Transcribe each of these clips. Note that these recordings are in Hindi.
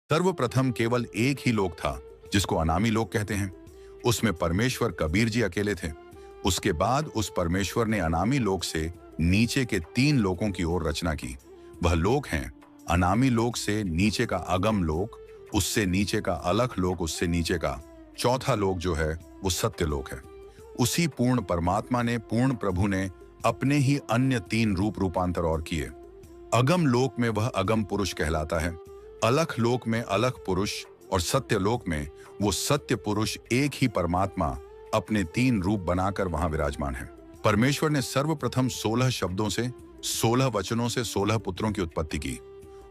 सर्वप्रथम केवल एक ही लोक था, जिसको अनामी लोक कहते हैं। उसमें परमेश्वर कबीर जी अकेले थे। उसके बाद उस परमेश्वर ने अनामी लोक से नीचे के 3 लोकों की ओर रचना की। वह लोक हैं अनामी लोक से नीचे का अगम लोक, उससे नीचे का अलख लोक, उससे नीचे का चौथा लोक जो है वो सत्य लोक है। उसी पूर्ण परमात्मा ने, पूर्ण प्रभु ने अपने ही अन्य 3 रूपांतर और किए। अगम लोक में वह अगम पुरुष कहलाता है, अलख लोक में अलख पुरुष और सत्य लोक में वो सत्य पुरुष एक ही परमात्मा अपने 3 रूप बनाकर वहां विराजमान है। परमेश्वर ने सर्वप्रथम 16 शब्दों से, 16 वचनों से 16 पुत्रों की उत्पत्ति की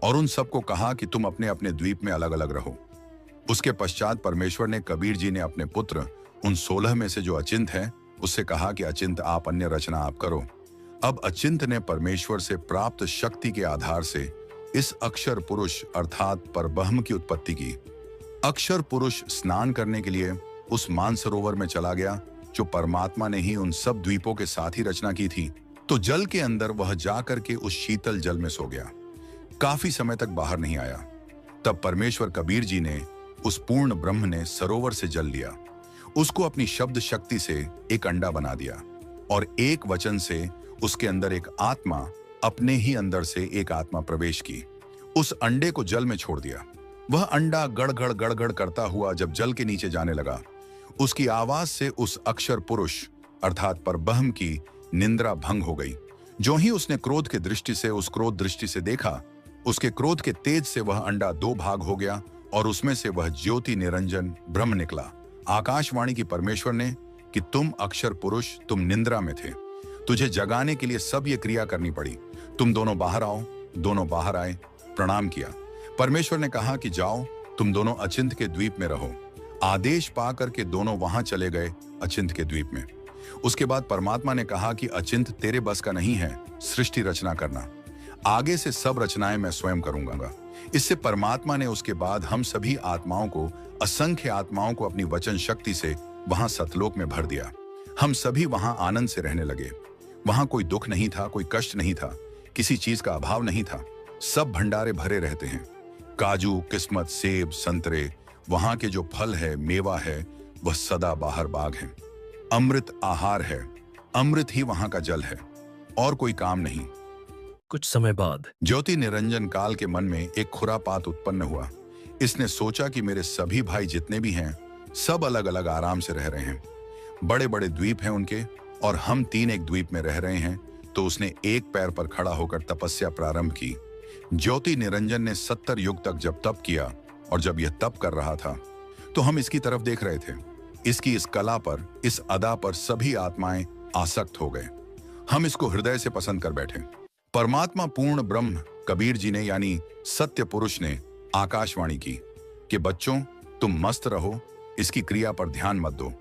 और उन सबको कहा कि तुम अपने अपने द्वीप में अलग अलग रहो। उसके पश्चात परमेश्वर ने कबीर जी ने अपने पुत्र उन 16 में से जो अचिंत है उससे कहा कि अचिंत आप अन्य रचना आप करो। अब अचिंत ने परमेश्वर से प्राप्त शक्ति के आधार से इस अक्षर पुरुष अर्थात परब्रह्म की उत्पत्ति की। अक्षर पुरुष स्नान करने के लिए उस मानसरोवर में चला गया जो परमात्मा ने ही उन सब द्वीपों के साथ ही रचना की थी। तो जल के अंदर वह जाकर के उस शीतल जल में सो गया। काफी समय तक बाहर नहीं आया। तब परमेश्वर कबीर जी ने, उस पूर्ण ब्रह्म ने सरोवर से जल लिया, उसको अपनी शब्द शक्ति से एक अंडा बना दिया और एक वचन से उसके अंदर एक आत्मा, अपने ही अंदर से एक आत्मा प्रवेश की। उस अंडे को जल में छोड़ दिया। वह अंडा गड़गड़ करता हुआ जब जल के नीचे जाने लगा, उसकी आवाज से उस अक्षर पुरुष अर्थात परब्रह्म की निंद्रा भंग हो गई। जो ही उसने क्रोध के दृष्टि से उस क्रोध दृष्टि से देखा, उसके क्रोध के तेज से वह अंडा 2 भाग हो गया और उसमें से वह ज्योति निरंजन ब्रह्म निकला। आकाशवाणी की परमेश्वर ने कि तुम अक्षर पुरुष, तुम निंद्रा में थे, तुझे जगाने के लिए सब ये क्रिया करनी पड़ी। तुम दोनों बाहर आओ। दोनों बाहर आए, प्रणाम किया। परमेश्वर ने कहा कि जाओ, तुम दोनों अचिंत के द्वीप में रहो। आदेश पाकर के दोनों वहां चले गए अचिंत के द्वीप में। उसके बाद परमात्मा ने कहा कि अचिंत तेरे बस का नहीं है सृष्टि रचना करना, आगे से सब रचनाएं मैं स्वयं करूंगा। इससे परमात्मा ने उसके बाद हम सभी आत्माओं को, असंख्य आत्माओं को अपनी वचन शक्ति से वहां सतलोक में भर दिया। हम सभी वहां आनंद से रहने लगे। वहां कोई दुख नहीं था, कोई कष्ट नहीं था, किसी चीज का अभाव नहीं था। सब भंडारे भरे रहते हैं। काजू, किस्मत, सेब, संतरे, वहां के जो फल है, मेवा है, वह सदा बाहर बाग है। अमृत आहार है, अमृत ही वहां का जल है और कोई काम नहीं। कुछ समय बाद ज्योति निरंजन काल के मन में एक खुरापात उत्पन्न हुआ। इसने सोचा कि मेरे सभी भाई जितने भी हैं, सब अलग अलग आराम से रह रहे हैं। बड़े बड़े द्वीप हैं उनके और हम 3 एक द्वीप में रह रहे हैं। तो उसने एक पैर पर खड़ा होकर तपस्या प्रारंभ की। ज्योति निरंजन ने 70 युग तक जब तप किया और जब यह तप कर रहा था तो हम इसकी तरफ देख रहे थे। इसकी इस कला पर, इस अदा पर सभी आत्माएं आसक्त हो गए। हम इसको हृदय से पसंद कर बैठे। परमात्मा पूर्ण ब्रह्म कबीर जी ने यानी सत्य पुरुष ने आकाशवाणी की कि बच्चों तुम मस्त रहो, इसकी क्रिया पर ध्यान मत दो।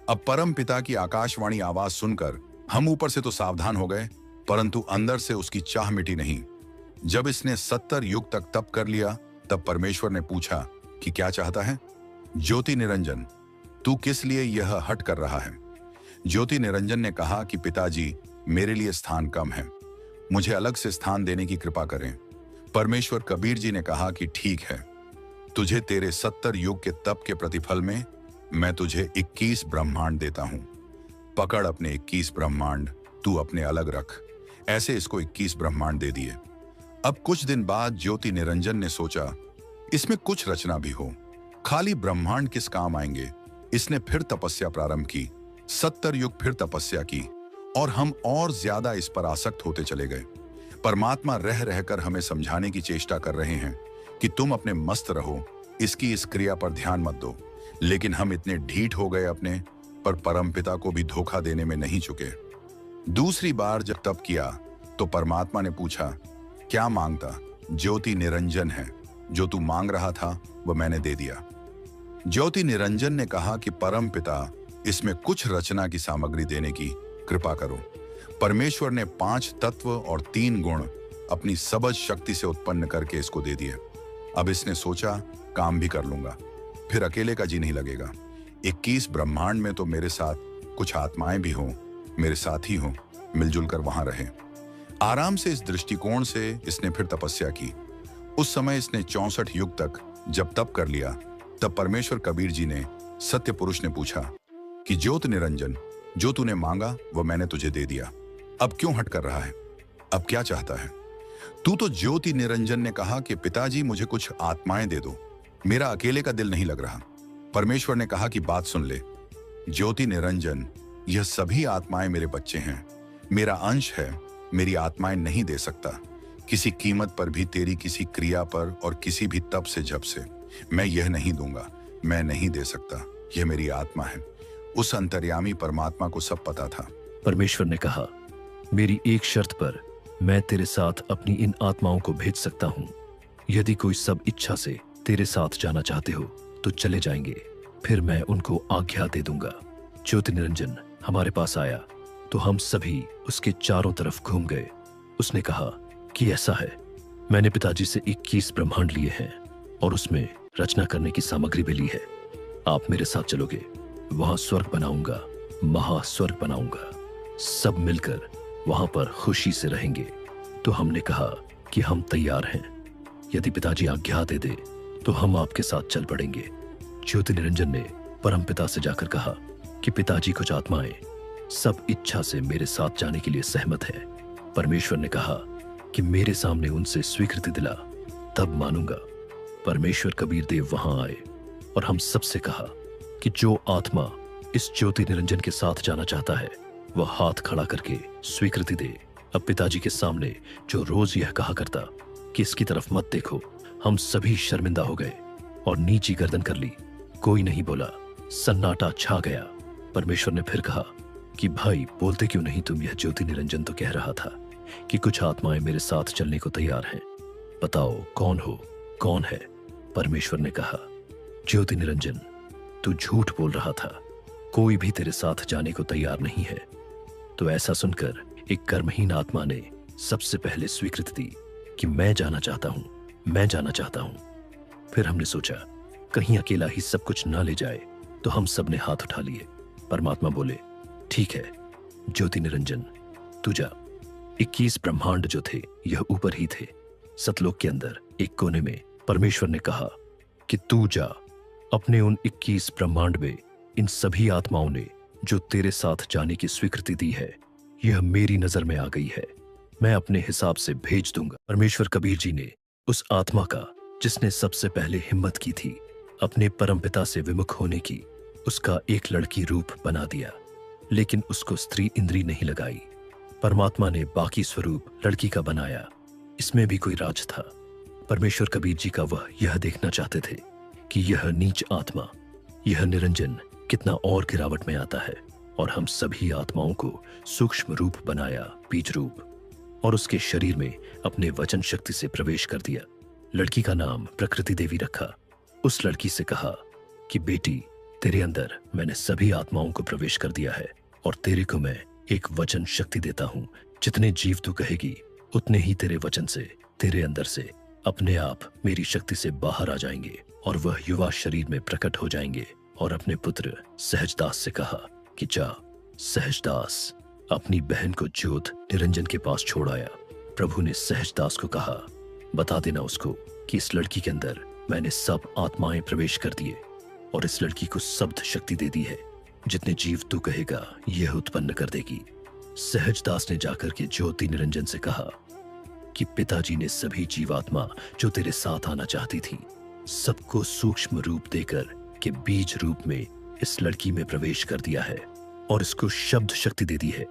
अब परम पिता की आकाशवाणी आवाज सुनकर हम ऊपर से तो सावधान हो गए, परंतु अंदर से उसकी चाह मिटी नहीं। जब इसने 70 युग तक तप कर लिया तब परमेश्वर ने पूछा कि क्या चाहता है। ज्योति निरंजन, तू किस लिए यह हट कर रहा है। ज्योति निरंजन ने कहा कि पिताजी, मेरे लिए स्थान कम है, मुझे अलग से स्थान देने की कृपा करें। परमेश्वर कबीर जी ने कहा कि ठीक है, तुझे तेरे 70 युग के तप के प्रतिफल में मैं तुझे 21 ब्रह्मांड देता हूं। पकड़ अपने 21 ब्रह्मांड, तू अपने अलग रख। ऐसे इसको 21 ब्रह्मांड दे दिए। अब कुछ दिन बाद ज्योति निरंजन ने सोचा इसमें कुछ रचना भी हो, खाली ब्रह्मांड किस काम आएंगे। इसने फिर तपस्या प्रारंभ की, 70 युग फिर तपस्या की और हम और ज्यादा इस पर आसक्त होते चले गए। परमात्मा रह रहकर हमें समझाने की चेष्टा कर रहे हैं कि तुम अपने मस्त रहो, इसकी इस क्रिया पर ध्यान मत दो। लेकिन हम इतने ढीठ हो गए अपने पर परमपिता को भी धोखा देने में नहीं चुके। दूसरी बार जब तप किया तो परमात्मा ने पूछा क्या मांगता। ज्योति निरंजन है, जो तू मांग रहा था वह मैंने दे दिया। ज्योति निरंजन ने कहा कि परमपिता, इसमें कुछ रचना की सामग्री देने की कृपा करो। परमेश्वर ने 5 तत्व और 3 गुण अपनी सबज शक्ति से उत्पन्न करके इसको दे दिए। अब इसने सोचा काम भी कर लूंगा, फिर अकेले का जी नहीं लगेगा। 21 ब्रह्मांड में तो मेरे साथ कुछ आत्माएं भी हों, मेरे साथी हों, मिलजुल कर वहां रहें। आराम से इस दृष्टिकोण से इसने फिर तपस्या की। उस समय इसने 64 युग तक जब तप कर लिया तब परमेश्वर कबीर जी ने सत्य पुरुष ने पूछा कि ज्योति निरंजन, जो तूने मांगा वो मैंने तुझे दे दिया, अब क्यों हट कर रहा है, अब क्या चाहता है? तू तो ज्योति निरंजन ने कहा कि पिताजी मुझे कुछ आत्माएं दे दो, मेरा अकेले का दिल नहीं लग रहा। परमेश्वर ने कहा कि बात सुन ले ज्योति निरंजन, यह सभी आत्माएं मेरे बच्चे हैं, मेरा अंश है, मेरी आत्माएं नहीं दे सकता किसी कीमत पर भी, तेरी किसी क्रिया पर और किसी भी तप से जब से मैं यह नहीं दूंगा, मैं नहीं दे सकता, यह मेरी आत्मा है। उस अंतर्यामी परमात्मा को सब पता था। परमेश्वर ने कहा, मेरी एक शर्त पर मैं तेरे साथ अपनी इन आत्माओं को भेज सकता हूं। यदि कोई सब इच्छा से तेरे साथ जाना चाहते हो तो चले जाएंगे, फिर मैं उनको आज्ञा दे दूंगा। ज्योति निरंजन हमारे पास आया तो हम सभी उसके चारों तरफ घूम गए। उसने कहा कि ऐसा है, मैंने पिताजी से 21 ब्रह्मांड लिए हैं और उसमें रचना करने की सामग्री भी ली है। आप मेरे साथ चलोगे, वहां स्वर्ग बनाऊंगा, महास्वर्ग बनाऊंगा, सब मिलकर वहां पर खुशी से रहेंगे। तो हमने कहा कि हम तैयार हैं, यदि पिताजी आज्ञा दे दे तो हम आपके साथ चल पड़ेंगे। ज्योति निरंजन ने परमपिता से जाकर कहा कि पिताजी कुछ आत्माएं सब इच्छा से मेरे साथ जाने के लिए सहमत है। परमेश्वर ने कहा कि मेरे सामने उनसे स्वीकृति दिला, तब मानूंगा। परमेश्वर कबीर देव वहां आए और हम सबसे कहा कि जो आत्मा इस ज्योति निरंजन के साथ जाना चाहता है वह हाथ खड़ा करके स्वीकृति दे। अब पिताजी के सामने जो रोज यह कहा करता कि इसकी तरफ मत देखो, हम सभी शर्मिंदा हो गए और नीची गर्दन कर ली। कोई नहीं बोला, सन्नाटा छा गया। परमेश्वर ने फिर कहा कि भाई बोलते क्यों नहीं तुम? यह ज्योति निरंजन तो कह रहा था कि कुछ आत्माएं मेरे साथ चलने को तैयार हैं, बताओ कौन हो, कौन है? परमेश्वर ने कहा, ज्योति निरंजन तू झूठ बोल रहा था, कोई भी तेरे साथ जाने को तैयार नहीं है। तो ऐसा सुनकर एक कर्महीन आत्मा ने सबसे पहले स्वीकृति दी कि मैं जाना चाहता हूं, मैं जाना चाहता हूं। फिर हमने सोचा कहीं अकेला ही सब कुछ ना ले जाए, तो हम सब ने हाथ उठा लिए। परमात्मा बोले, ठीक है ज्योति निरंजन तू जा। 21 ब्रह्मांड जो थे यह ऊपर ही थे, सतलोक के अंदर एक कोने में। परमेश्वर ने कहा कि तू जा, अपने उन 21 ब्रह्मांड में इन सभी आत्माओं ने जो तेरे साथ जाने की स्वीकृति दी है, यह मेरी नजर में आ गई है, मैं अपने हिसाब से भेज दूंगा। परमेश्वर कबीर जी ने उस आत्मा का जिसने सबसे पहले हिम्मत की थी अपने परमपिता से विमुख होने की, उसका एक लड़की रूप बना दिया, लेकिन उसको स्त्री इंद्री नहीं लगाई। परमात्मा ने बाकी स्वरूप लड़की का बनाया। इसमें भी कोई राज था। परमेश्वर कबीर जी का वह यह देखना चाहते थे कि यह नीच आत्मा, यह निरंजन कितना और गिरावट में आता है, और हम सभी आत्माओं को सूक्ष्म रूप बनाया, बीज रूप, और उसके शरीर में अपने वचन शक्ति से प्रवेश कर दिया। लड़की का नाम प्रकृति देवी रखा। उस लड़की से कहा कि बेटी, तेरे अंदर मैंने सभी आत्माओं को प्रवेश कर दिया है, और तेरे को मैं एक वचन शक्ति देता हूं। जितने जीव तू कहेगी उतने ही तेरे वचन से, तेरे अंदर से अपने आप मेरी शक्ति से बाहर आ जाएंगे, और वह युवा शरीर में प्रकट हो जाएंगे। और अपने पुत्र सहजदास से कहा कि जा सहजदास, अपनी बहन को ज्योत निरंजन के पास छोड़ आया। प्रभु ने सहजदास को कहा, बता देना उसको कि इस लड़की के अंदर मैंने सब आत्माएं प्रवेश कर दिए, और इस लड़की को शब्द शक्ति दे दी है। जितने जीव तू कहेगा यह उत्पन्न कर देगी। सहजदास ने जाकर के ज्योति निरंजन से कहा कि पिताजी ने सभी जीवात्मा जो तेरे साथ आना चाहती थी, सबको सूक्ष्म रूप देकर के बीज रूप में इस लड़की में प्रवेश कर दिया है, और इसको शब्द शक्ति दे दी है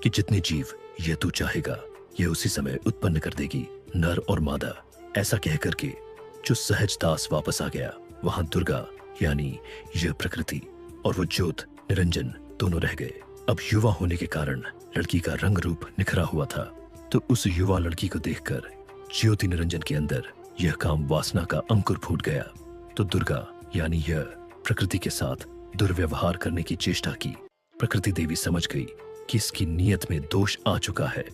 कि जितने जीव यह तू चाहेगा यह उसी समय उत्पन्न कर देगी, नर और मादा। ऐसा कह करके जो सहजदास वापस आ गया, वहां दुर्गा यानी यह प्रकृति और वो ज्योत निरंजन दोनों रह गए। अब युवा होने के कारण लड़की का रंग रूप निखरा हुआ था, तो उस युवा लड़की को देखकर ज्योति निरंजन के अंदर यह काम वासना का अंकुर फूट गया। तो दुर्गा यानी यह प्रकृति के साथ दुर्व्यवहार करने की चेष्टा की। प्रकृति देवी समझ गई कि इसकी नीयत में दोष आ चुका है।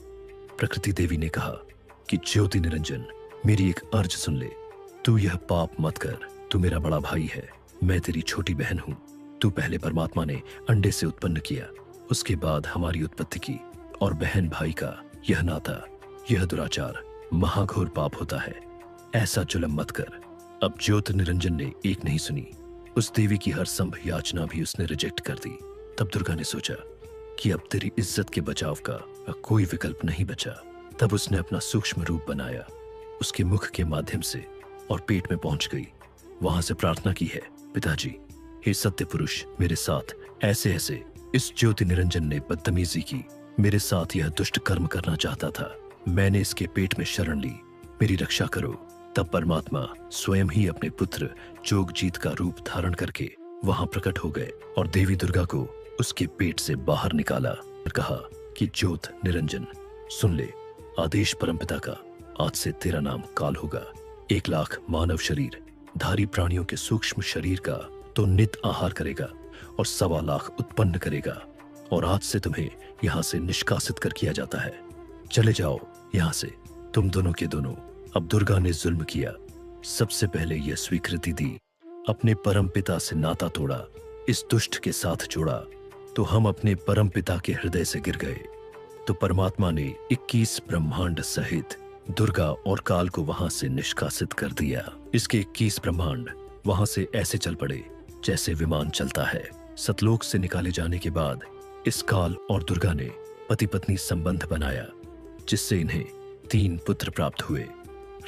प्रकृति देवी ने कहा कि ज्योति निरंजन, मेरी एक अर्ज सुन ले, तू यह पाप मत कर, तू मेरा बड़ा भाई है, मैं तेरी छोटी बहन हूं। तू पहले परमात्मा ने अंडे से उत्पन्न किया, उसके बाद हमारी उत्पत्ति की, और बहन भाई का यह नाता, यह दुराचार महाघोर पाप होता है। ऐसा जुल्म मत कर। अब ज्योत निरंजन ने एक नहीं सुनी, उस देवी की हर संभव याचना भी उसने रिजेक्ट कर दी। तब दुर्गा ने सोचा कि अब तेरी इज्जत के बचाव का कोई विकल्प नहीं बचा। तब उसने अपना सूक्ष्म रूप बनाया, उसके मुख के माध्यम से और पेट में पहुंच गई। वहां से प्रार्थना की है, पिताजी, हे सत्य पुरुष, मेरे साथ ऐसे ऐसे इस ज्योति निरंजन ने बदतमीजी की, मेरे साथ यह दुष्ट कर्म करना चाहता था, मैंने इसके पेट में शरण ली, मेरी रक्षा करो। तब परमात्मा स्वयं ही अपने पुत्र जोगजीत का रूप धारण करके वहां प्रकट हो गए और देवी दुर्गा को उसके पेट से बाहर निकाला और कहा कि ज्योत निरंजन, सुन ले, आदेश परमपिता का, आज से तेरा नाम काल होगा। 1,00,000 मानव शरीर धारी प्राणियों के सूक्ष्म शरीर का तो नित आहार करेगा और 1,25,00,000 उत्पन्न करेगा, और आज से तुम्हें यहाँ से निष्कासित कर किया जाता है। चले जाओ यहाँ से, तुम दोनों के दोनों। अब दुर्गा ने जुल्म किया, सबसे पहले यह स्वीकृति दी, अपने परम पिता से नाता तोड़ा, इस दुष्ट के साथ जोड़ा, तो हम अपने परम पिता के हृदय से गिर गए। तो परमात्मा ने 21 ब्रह्मांड सहित दुर्गा और काल को वहां से निष्कासित कर दिया। इसके 21 ब्रह्मांड वहां से ऐसे चल पड़े जैसे विमान चलता है। सतलोक से निकाले जाने के बाद इस काल और दुर्गा ने पति पत्नी संबंध बनाया, जिससे इन्हें 3 पुत्र प्राप्त हुए,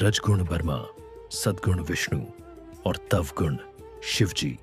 रजगुण ब्रह्मा, सद्गुण विष्णु और तवगुण शिवजी।